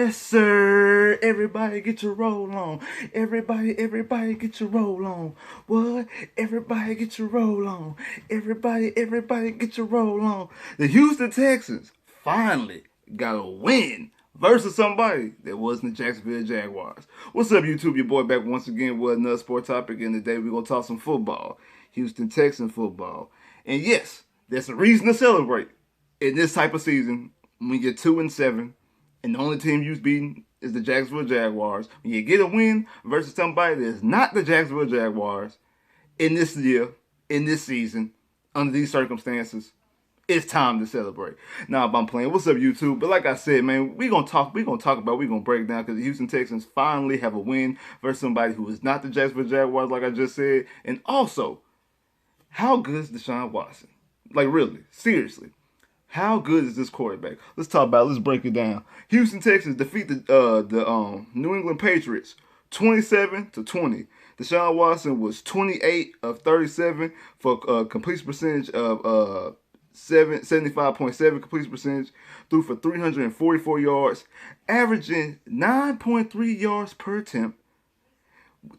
Yes, sir. Everybody get your roll on. Everybody get your roll on. What? Everybody get your roll on. Everybody get your roll on. The Houston Texans finally got a win versus somebody that wasn't the Jacksonville Jaguars. What's up, YouTube? Your boy back once again with another sport topic, and today we're going to talk some football. Houston Texans football. And yes, there's a reason to celebrate in this type of season when you're 2-7 and the only team you've beaten is the Jacksonville Jaguars. When you get a win versus somebody that's not the Jacksonville Jaguars in this year, in this season, under these circumstances, it's time to celebrate. Now, I'm playing. What's up, YouTube? But like I said, man, we're gonna break down because the Houston Texans finally have a win versus somebody who is not the Jacksonville Jaguars, like I just said. And also, how good is DeShaun Watson? Like, really, seriously. How good is this quarterback? Let's talk about it. Let's break it down. Houston Texans defeat the New England Patriots 27-20. DeShaun Watson was 28 of 37 for a completion percentage of 75.7 completion percentage. Threw for 344 yards, averaging 9.3 yards per attempt.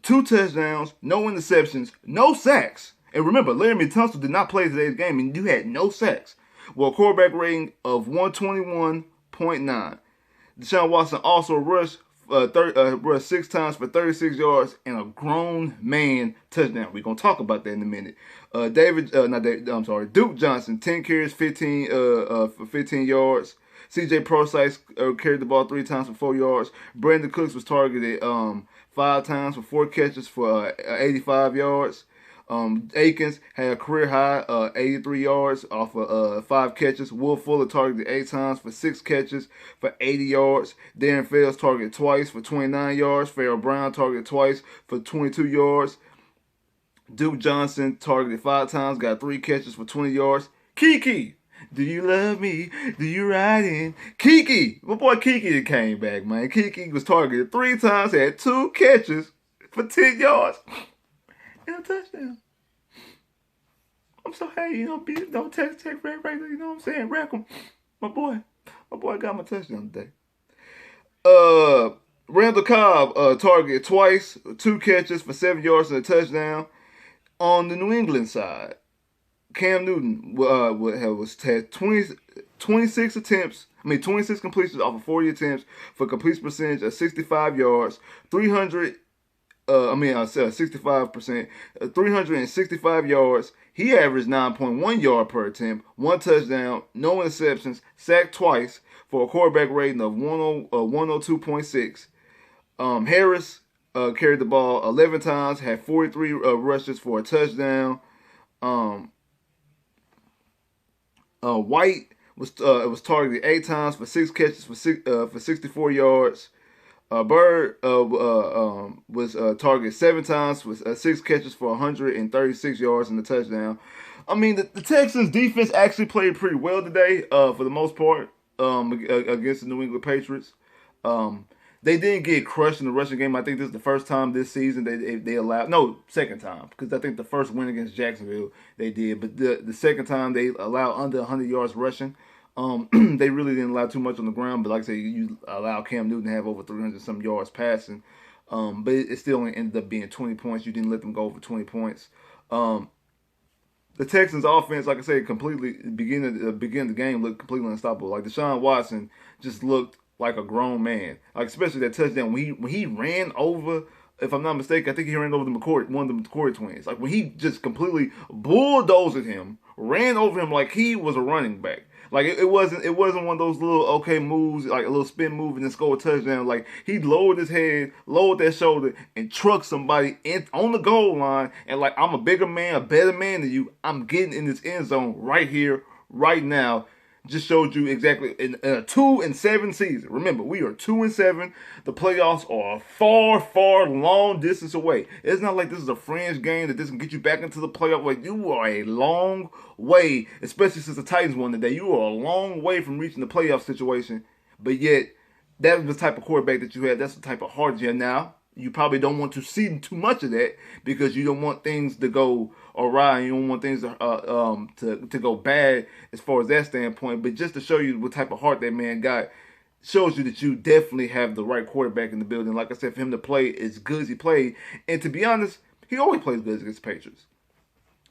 2 touchdowns, no interceptions, no sacks. And remember, Larry Tunsil did not play today's game, and you had no sacks. Well, quarterback rating of 121.9. DeShaun Watson also rushed 6 times for 36 yards and a grown man touchdown. We're gonna talk about that in a minute. Duke Johnson, 10 carries, 15 yards. CJ Prosise carried the ball 3 times for 4 yards. Brandon Cooks was targeted 5 times for 4 catches for 85 yards. Akins had a career high 83 yards off of 5 catches. Will Fuller targeted 8 times for 6 catches for 80 yards. Darren Fells targeted twice for 29 yards. Farrell Brown targeted twice for 22 yards. Duke Johnson targeted 5 times, got 3 catches for 20 yards. Kiki, do you love me? Do you ride in? Kiki, my boy Kiki came back, man. Kiki was targeted 3 times, had 2 catches for 10 yards. And a touchdown. I'm so happy, don't text right, you know what I'm saying? Rack him. My boy got my touchdown today. Randall Cobb targeted twice, 2 catches for 7 yards and a touchdown. On the New England side, Cam Newton had 26 completions off of 40 attempts for a completion percentage of 65 yards, 65%, 365 yards. He averaged 9.1 yards per attempt, 1 touchdown, no interceptions, sacked twice for a quarterback rating of 102.6. Harris carried the ball 11 times, had 43 rushes for a touchdown. White was targeted 8 times for 6 catches for 64 yards. Bird was targeted 7 times with 6 catches for 136 yards and a touchdown. I mean, the Texans' defense actually played pretty well today, for the most part, against the New England Patriots. They didn't get crushed in the rushing game. I think this is the first time this season they allowed, second time, because I think the first win against Jacksonville they did, but the second time they allowed under 100 yards rushing. They really didn't allow too much on the ground, but like I say, you allow Cam Newton to have over 300 some yards passing. But it still only ended up being 20 points. You didn't let them go over 20 points. The Texans' offense, like I said, completely beginning the game looked completely unstoppable. Like DeShaun Watson just looked like a grown man. Like especially that touchdown when he ran over. If I'm not mistaken, I think he ran over one of the McCoy twins. Like when he just completely bulldozed him, ran over him like he was a running back. Like it wasn't one of those little okay moves, like a little spin move and then score a touchdown. Like he lowered his head, lowered that shoulder, and trucked somebody on the goal line. And like, I'm a bigger man, a better man than you. I'm getting in this end zone right here, right now. Just showed you exactly in a 2-7 season. Remember, we are 2-7. The playoffs are a far long distance away. It's not like this is a fringe game that this can get you back into the playoff. Like, you are a long way, especially since the Titans won today. You are a long way from reaching the playoff situation. But yet, that was the type of quarterback that you had. That's the type of heart you have now. You probably don't want to see too much of that because you don't want things to go awry. You don't want things to go bad as far as that standpoint. But just to show you what type of heart that man got, shows you that you definitely have the right quarterback in the building. Like I said, for him to play as good as he played, and to be honest, he always plays good against the Patriots.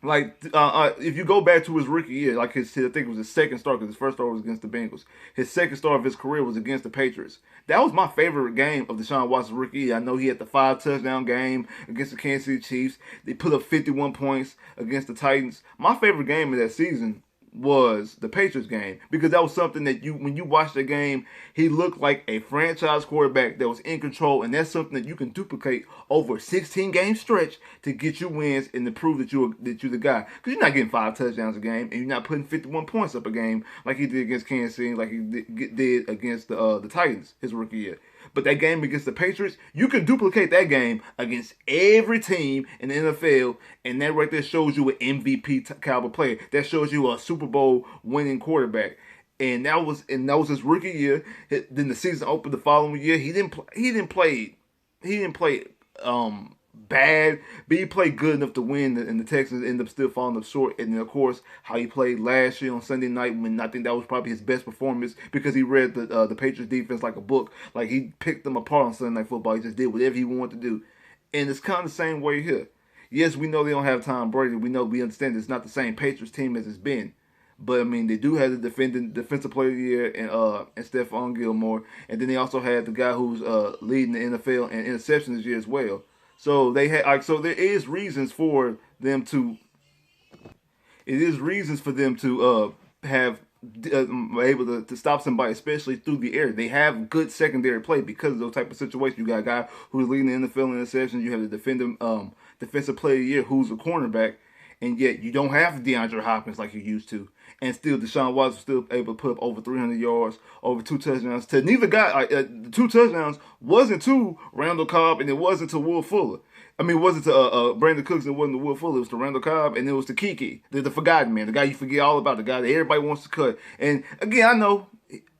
Like if you go back to his rookie year, like I think it was his second start because his first start was against the Bengals. His second start of his career was against the Patriots. That was my favorite game of DeShaun Watson's rookie year. I know he had the 5 touchdown game against the Kansas City Chiefs. They put up 51 points against the Titans. My favorite game of that season was the Patriots game because that was something that when you watch the game, he looked like a franchise quarterback that was in control, and that's something that you can duplicate over a 16 game stretch to get you wins and to prove that you're the guy. Because you're not getting 5 touchdowns a game, and you're not putting 51 points up a game like he did against Kansas City, like he did against the Titans his rookie year. But that game against the Patriots, you can duplicate that game against every team in the NFL, and that right there shows you an MVP caliber player. That shows you a Super Bowl winning quarterback. And that was his rookie year. Then the season opened the following year. He didn't play bad, but he played good enough to win, and the Texans ended up still falling up short. And then, of course, how he played last year on Sunday night, when I think that was probably his best performance because he read the Patriots defense like a book. Like, he picked them apart on Sunday Night Football. He just did whatever he wanted to do. And it's kind of the same way here. Yes, we know they don't have Tom Brady. We understand it's not the same Patriots team as it's been. But I mean, they do have the defensive player of the year and Stephon Gilmore, and then they also had the guy who's leading the NFL in interceptions this year as well. So they had there is reasons for them to. It is reasons for them to have able to stop somebody, especially through the air. They have good secondary play because of those type of situations. You got a guy who's leading the NFL in interceptions. You have the defensive player of the year who's a cornerback, and yet you don't have DeAndre Hopkins like you used to. And still, DeShaun Watson was still able to put up over 300 yards, over 2 touchdowns. To neither guy, the 2 touchdowns wasn't to Randall Cobb and it wasn't to Will Fuller. I mean, it wasn't to Brandon Cooks and it wasn't to Will Fuller. It was to Randall Cobb and it was to Kiki, the forgotten man, the guy you forget all about, the guy that everybody wants to cut. And again, I know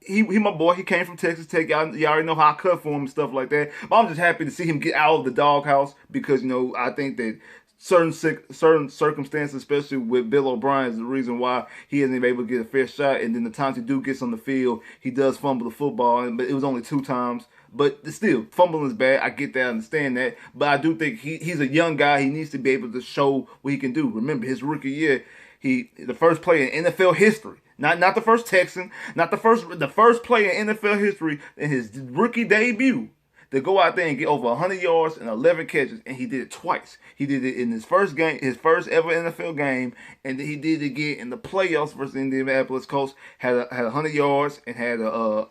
he my boy. He came from Texas Tech. Y'all already know how I cut for him and stuff like that. But I'm just happy to see him get out of the doghouse because, I think that certain circumstances, especially with Bill O'Brien, is the reason why he hasn't been able to get a fair shot. And then the times he gets on the field, he does fumble the football, but it was only 2 times. But still, fumbling is bad. I get that, I understand that. But I do think he's a young guy. He needs to be able to show what he can do. Remember, his rookie year, the first player in NFL history, not the first Texan, not the first player in NFL history in his rookie debut to go out there and get over 100 yards and 11 catches, and he did it twice. He did it in his first game, his first ever NFL game, and then he did it again in the playoffs versus the Indianapolis Colts. Had 100 yards and had over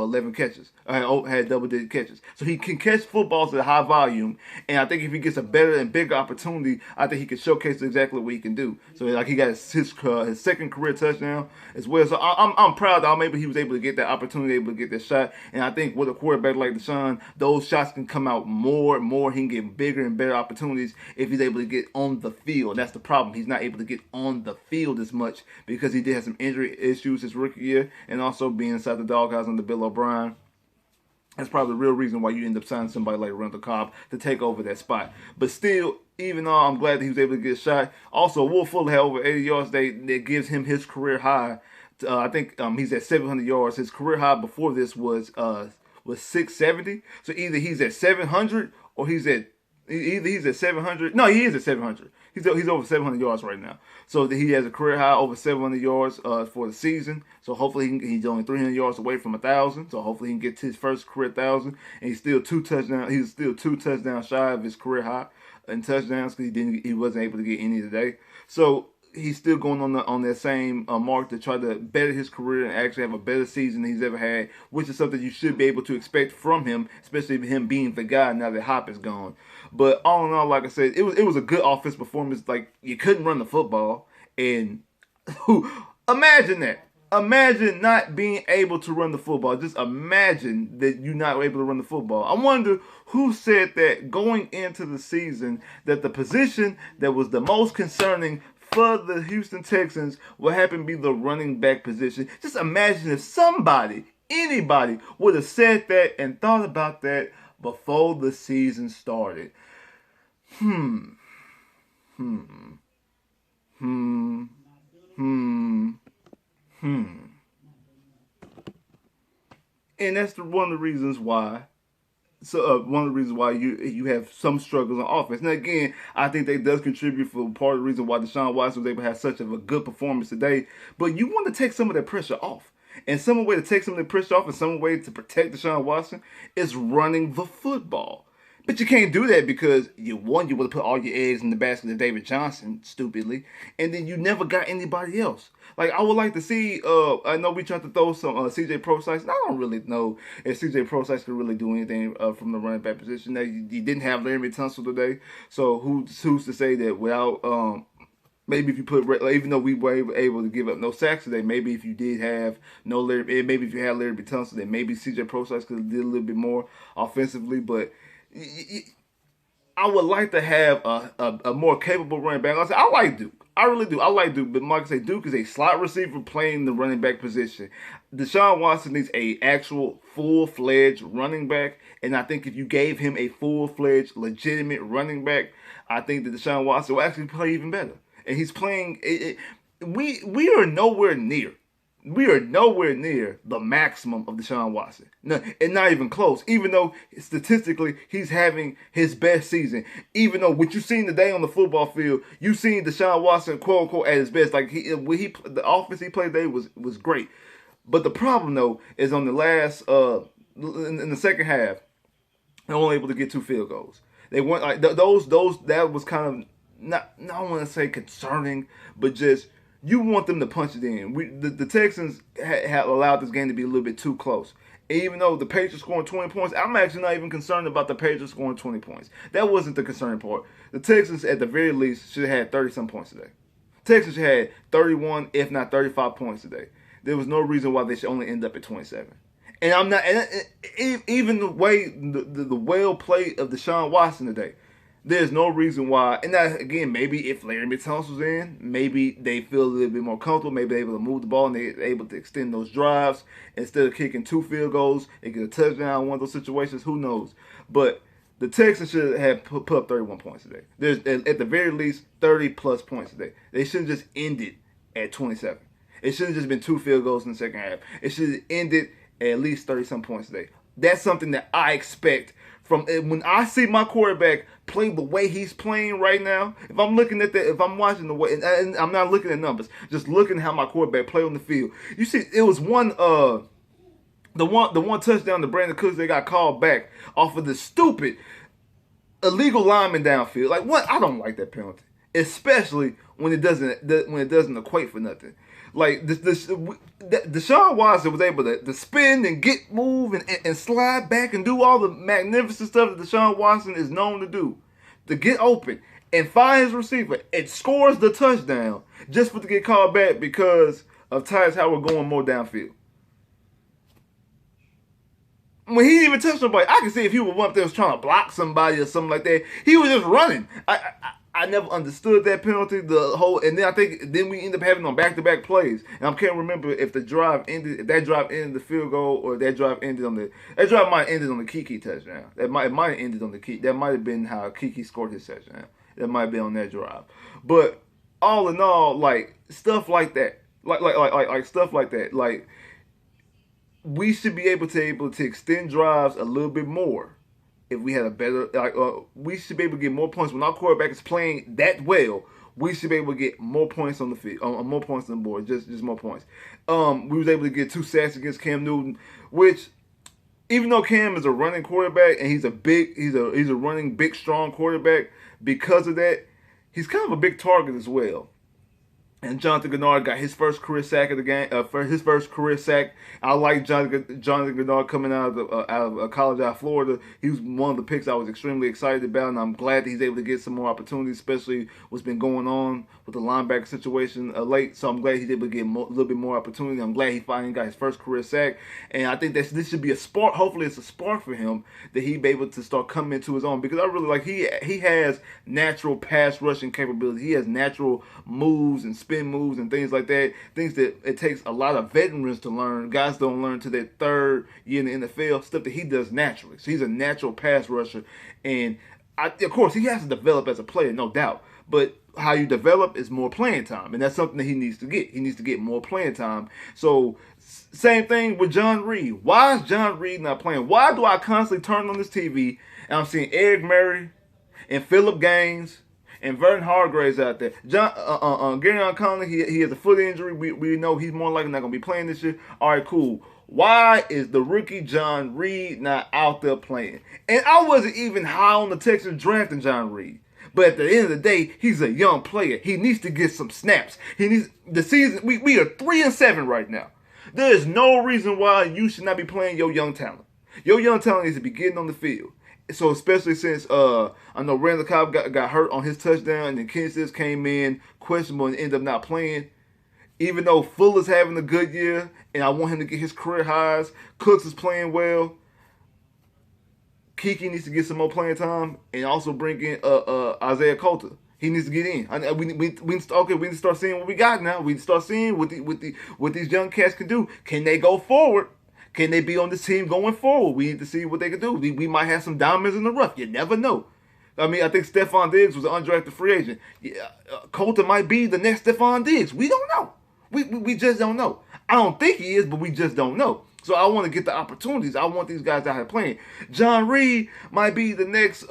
11 catches. Had double-digit catches. So he can catch footballs at a high volume, and I think if he gets a better and bigger opportunity, I think he can showcase exactly what he can do. So like he got his second career touchdown as well. So I'm proud that maybe he was able to get that opportunity, able to get that shot, and I think with a quarterback like DeShaun, those shots can come out more and more. He can get bigger and better opportunities if he's able to get on the field. That's the problem. He's not able to get on the field as much because he did have some injury issues his rookie year and also being inside the doghouse under Bill O'Brien. That's probably the real reason why you end up signing somebody like Randall Cobb to take over that spot. But still, even though I'm glad that he was able to get a shot, also Will Fuller had over 80 yards that gives him his career high. I think he's at 700 yards. His career high before this was 670. So either he's at 700 or he's at 700. No, he is at 700. He's over 700 yards right now. So he has a career high over 700 yards for the season. So hopefully he's only 300 yards away from 1,000. So hopefully he can get to his first career 1,000. And he's still 2 touchdowns. He's still 2 touchdowns shy of his career high in touchdowns because he wasn't able to get any today. So he's still going on that same mark to try to better his career and actually have a better season than he's ever had, which is something you should be able to expect from him, especially him being the guy now that Hop is gone. But all in all, like I said, it was a good offense performance. Like, you couldn't run the football, and imagine that. Imagine not being able to run the football. Just imagine that you're not able to run the football. I wonder who said that going into the season, that the position that was the most concerning for the Houston Texans will happen to be the running back position. Just imagine if anybody would have said that and thought about that before the season started. And that's one of the reasons why. One of the reasons why you have some struggles on offense. Now again, I think that does contribute for part of the reason why DeShaun Watson was able to have such of a good performance today. But you want to take some of that pressure off. And some way to take some of the pressure off and some way to protect DeShaun Watson is running the football. But you can't do that because you want to put all your eggs in the basket of David Johnson, stupidly, and then you never got anybody else. Like I would like to see. I know we tried to throw some CJ Prosise. I don't really know if CJ Prosise could really do anything from the running back position. Now you didn't have Larry Tunsil today, so who's to say that without maybe if you put, even though we were able to give up no sacks today, maybe if you did have no Larry, maybe if you had Larry Tunsil, then maybe CJ Prosise could have did a little bit more offensively, but. I would like to have a more capable running back. I like Duke. I really do. I like Duke. But like I say, Duke is a slot receiver playing the running back position. DeShaun Watson needs a actual full-fledged running back. And I think if you gave him a full-fledged, legitimate running back, I think that DeShaun Watson will actually play even better. And he's playing. We are nowhere near. We are nowhere near the maximum of DeShaun Watson. No, and not even close. Even though statistically he's having his best season. Even though what you seen today on the football field, you seen DeShaun Watson quote unquote at his best. Like the offense he played today was great. But the problem though is on the last in the second half, they were only able to get 2 field goals. They weren't like those that was kind of not I don't want to say concerning, but just. You want them to punch it in. The Texans have allowed this game to be a little bit too close. Even though the Patriots scoring 20 points, I'm actually not even concerned about the Patriots scoring 20 points. That wasn't the concerning part. The Texans, at the very least, should have had 30-some points today. Texans should have had 31, if not 35 points today. There was no reason why they should only end up at 27. And I'm not, even the way, the well play of DeShaun Watson today, there's no reason why. And that, again, maybe if Larry Tunsil's in, maybe they feel a little bit more comfortable. Maybe they're able to move the ball and they're able to extend those drives. Instead of kicking 2 field goals, they get a touchdown in one of those situations. Who knows? But the Texans should have put up 31 points today. There's, at the very least, 30-plus points today. They shouldn't just end it at 27. It shouldn't just been 2 field goals in the second half. It should have ended at least 30-some points today. That's something that I expect from when I see my quarterback play the way he's playing right now. If I'm looking at that, if I'm watching the way, and I'm not looking at numbers, just looking at how my quarterback play on the field. You see, it was the one touchdown to Brandon Cooks that got called back off of the stupid illegal lineman downfield. Like what? I don't like that penalty, especially when it doesn't equate for nothing. Like DeShaun Watson was able to spin and move and slide back and do all the magnificent stuff that DeShaun Watson is known to do, to get open and find his receiver and scores the touchdown just for to get called back because of Tyus Howard going more downfield. When he didn't even touch nobody, I can see if he was one up there was trying to block somebody or something like that. He was just running. I never understood that penalty. And then we end up having on back-to-back plays. And I can't remember if that drive ended the field goal or that drive might have ended on the Kiki touchdown. It might have ended on the Kiki. That might have been how Kiki scored his touchdown. That might have been on that drive. But all in all, like stuff like that, like stuff like that, like we should be able to extend drives a little bit more. If we had a better, we should be able to get more points. When our quarterback is playing that well, we should be able to get more points on the field, more points on the board, just more points. We was able to get 2 sacks against Cam Newton, which, even though Cam is a running quarterback and he's a running big strong quarterback, because of that, he's kind of a big target as well. And Jonathan Gennard got his first career sack of the game. For his first career sack, I like Jonathan Gennard coming out of college out of Florida. He was one of the picks I was extremely excited about, and I'm glad that he's able to get some more opportunities, especially what's been going on with the linebacker situation late. So I'm glad he's able to get a little bit more opportunity. I'm glad he finally got his first career sack, and I think this should be a spark. Hopefully, it's a spark for him that he be able to start coming into his own, because I really like he has natural pass rushing capability. He has natural moves and spin moves and things like that. Things that it takes a lot of veterans to learn. Guys don't learn to their 3rd year in the NFL. Stuff that he does naturally. So he's a natural pass rusher, and of course he has to develop as a player, no doubt. But how you develop is more playing time, and that's something that he needs to get. He needs to get more playing time. So Same thing with John Reed. Why is John Reed not playing? Why do I constantly turn on this TV and I'm seeing Eric Murray and Phillip Gaines and Vernon Hargraves out there? Gary Conley, he has a foot injury. We know he's more likely not going to be playing this year. All right, cool. Why is the rookie John Reed not out there playing? And I wasn't even high on the Texans drafting John Reed. But at the end of the day, he's a young player. He needs to get some snaps. He needs the season. We are 3-7 right now. There is no reason why you should not be playing your young talent. Your young talent needs to be getting on the field. So especially since I know Randall Cobb got hurt on his touchdown, and then Kansas came in questionable and ended up not playing. Even though Fuller's having a good year, and I want him to get his career highs, Cooks is playing well. Kiki needs to get some more playing time, and also bring in Isaiah Coulter. He needs to get in. We need to start seeing what we got now. We need to start seeing what these young cats can do. Can they go forward? Can they be on this team going forward? We need to see what they can do. We might have some diamonds in the rough. You never know. I mean, I think Stephon Diggs was an undrafted free agent. Yeah, Coulter might be the next Stephon Diggs. We don't know. We just don't know. I don't think he is, but we just don't know. So I want to get the opportunities. I want these guys out here playing. John Reed might be the next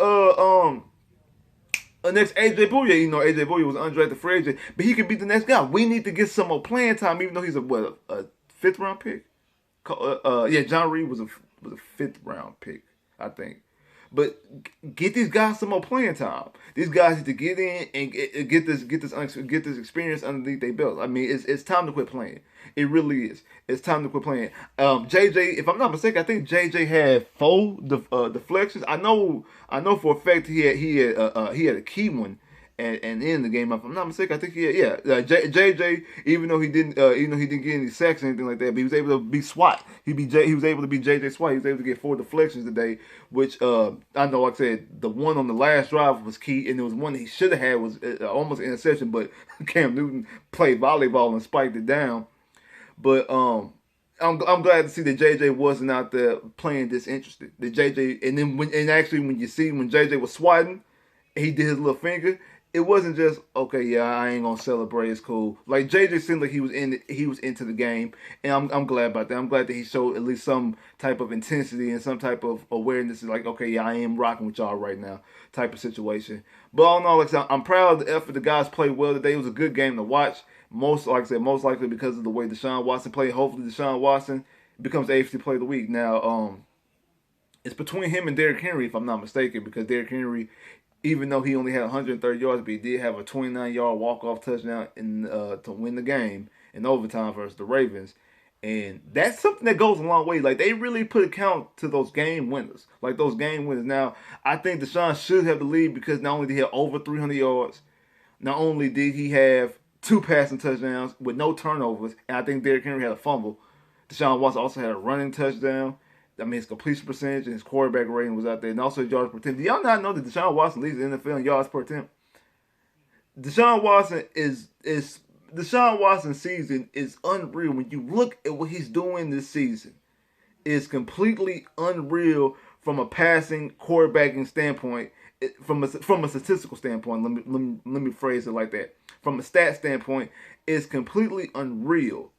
next AJ Bouye. You know, AJ Bouye was an undrafted free agent, but he could be the next guy. We need to get some more playing time, even though he's a fifth round pick. Yeah, John Reed was a fifth round pick, I think. But get these guys some more playing time. These guys need to get in and get this experience underneath their belt. I mean, it's time to quit playing. It really is. It's time to quit playing. JJ, if I'm not mistaken, I think JJ had 4 deflections. I know for a fact he had a key one. And in the game, if I'm not mistaken, I think JJ, even though he didn't get any sacks or anything like that, but he was able to be SWAT. He was able to be JJ SWAT. He was able to get 4 deflections today, which I know, like I said, the one on the last drive was key, and there was one that he should have had was almost an interception, but Cam Newton played volleyball and spiked it down. But I'm glad to see that JJ wasn't out there playing disinterested. That JJ, and then when JJ was swatting, he did his little finger. It wasn't just, okay, yeah, I ain't gonna celebrate. It's cool. Like JJ seemed like he was into the game, and I'm glad about that. I'm glad that he showed at least some type of intensity and some type of awareness. Like, okay, yeah, I am rocking with y'all right now, type of situation. But all in all, like I said, I'm proud of the effort. The guys played well today. It was a good game to watch. Most likely because of the way DeShaun Watson played. Hopefully, DeShaun Watson becomes AFC Player of the Week. Now, it's between him and Derrick Henry, if I'm not mistaken, because Derrick Henry, even though he only had 130 yards, but he did have a 29-yard walk-off touchdown to win the game in overtime versus the Ravens. And that's something that goes a long way. Like, they really put a count to those game winners. Like, those game winners. Now, I think DeShaun should have the lead because not only did he have over 300 yards, not only did he have 2 passing touchdowns with no turnovers, and I think Derrick Henry had a fumble. DeShaun Watson also had a running touchdown. I mean, his completion percentage and his quarterback rating was out there, and also his yards per attempt. Do y'all not know that DeShaun Watson leads the NFL in yards per attempt? DeShaun Watson's season is unreal. When you look at what he's doing this season, it's completely unreal from a passing, quarterbacking standpoint. From a statistical standpoint, let me phrase it like that. From a stat standpoint, it's completely unreal.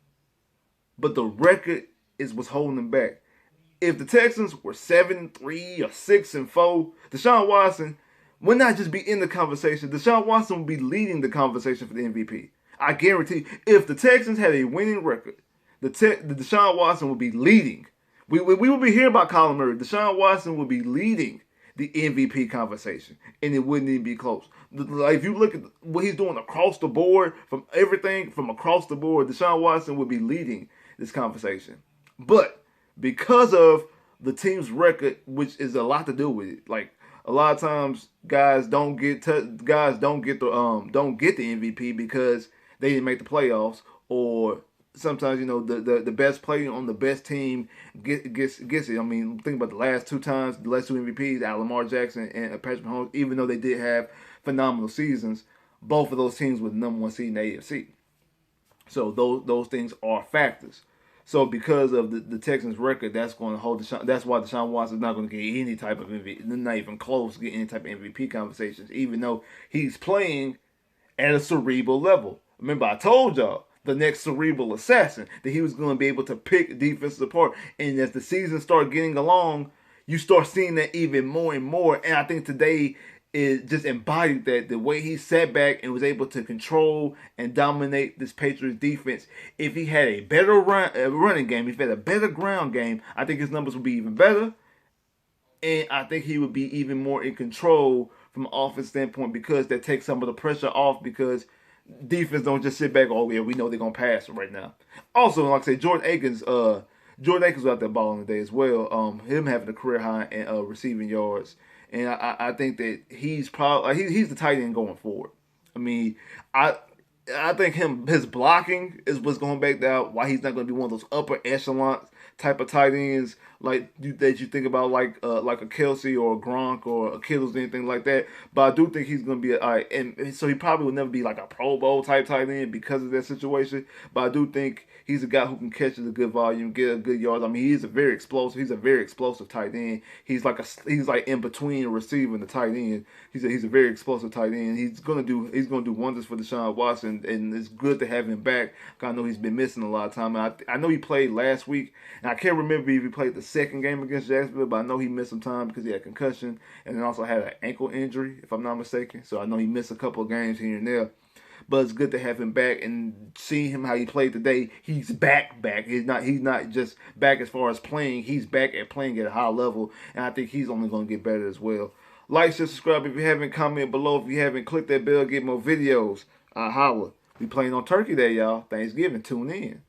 But the record is what's holding him back. If the Texans were 7-3 or 6-4, DeShaun Watson would not just be in the conversation. DeShaun Watson would be leading the conversation for the MVP. I guarantee you, if the Texans had a winning record, the DeShaun Watson would be leading. We would be hearing about Colin Murray. DeShaun Watson would be leading the MVP conversation, and it wouldn't even be close. Like, if you look at what he's doing across the board, from everything from across the board, DeShaun Watson would be leading this conversation. But because of the team's record, which is a lot to do with it, like a lot of times guys don't get the MVP because they didn't make the playoffs, or sometimes, you know, the best player on the best team gets it. I mean, think about the last 2 MVPs, Lamar Jackson and Patrick Mahomes. Even though they did have phenomenal seasons, both of those teams were the number 1 seed in the AFC. So those things are factors. So because of the Texans' record, that's going to hold that's why DeShaun Watson is not going to get any type of MVP, not even close to get any type of MVP conversations, even though he's playing at a cerebral level. Remember, I told y'all the next cerebral assassin, that he was going to be able to pick defenses apart. And as the season started getting along, you start seeing that even more and more. And I think today is just embodied that, the way he sat back and was able to control and dominate this Patriots defense. If he had a better running game, if he had a better ground game, I think his numbers would be even better. And I think he would be even more in control from an offense standpoint, because that takes some of the pressure off, because defense don't just sit back, oh yeah, we know they're gonna pass right now. Also, like I say, Jordan Akins was out there balling today as well. Him having a career high in receiving yards. And I think that he's probably he's the tight end going forward. I mean, I think his blocking is what's going back down, why he's not going to be one of those upper echelon type of tight ends that you think about, like a Kelsey or a Gronk or a Kittles, anything like that. But I do think he's going to be all right, and so he probably will never be like a Pro Bowl type tight end because of that situation. But I do think he's a guy who can catch at a good volume, get a good yards. I mean, he's a very explosive. He's a very explosive tight end. He's like in between a receiver and the tight end. He's a very explosive tight end. He's gonna do wonders for DeShaun Watson, and it's good to have him back. I know he's been missing a lot of time. I know he played last week, and I can't remember if he played the second game against Jacksonville, but I know he missed some time because he had concussion and then also had an ankle injury, if I'm not mistaken. So I know he missed a couple of games here and there. But it's good to have him back, and seeing him how he played today. He's back. He's not just back as far as playing. He's back at playing at a high level, and I think he's only going to get better as well. Like, share, subscribe if you haven't. Comment below if you haven't. Click that bell, get more videos. Holla. We playing on Turkey Day, y'all. Thanksgiving. Tune in.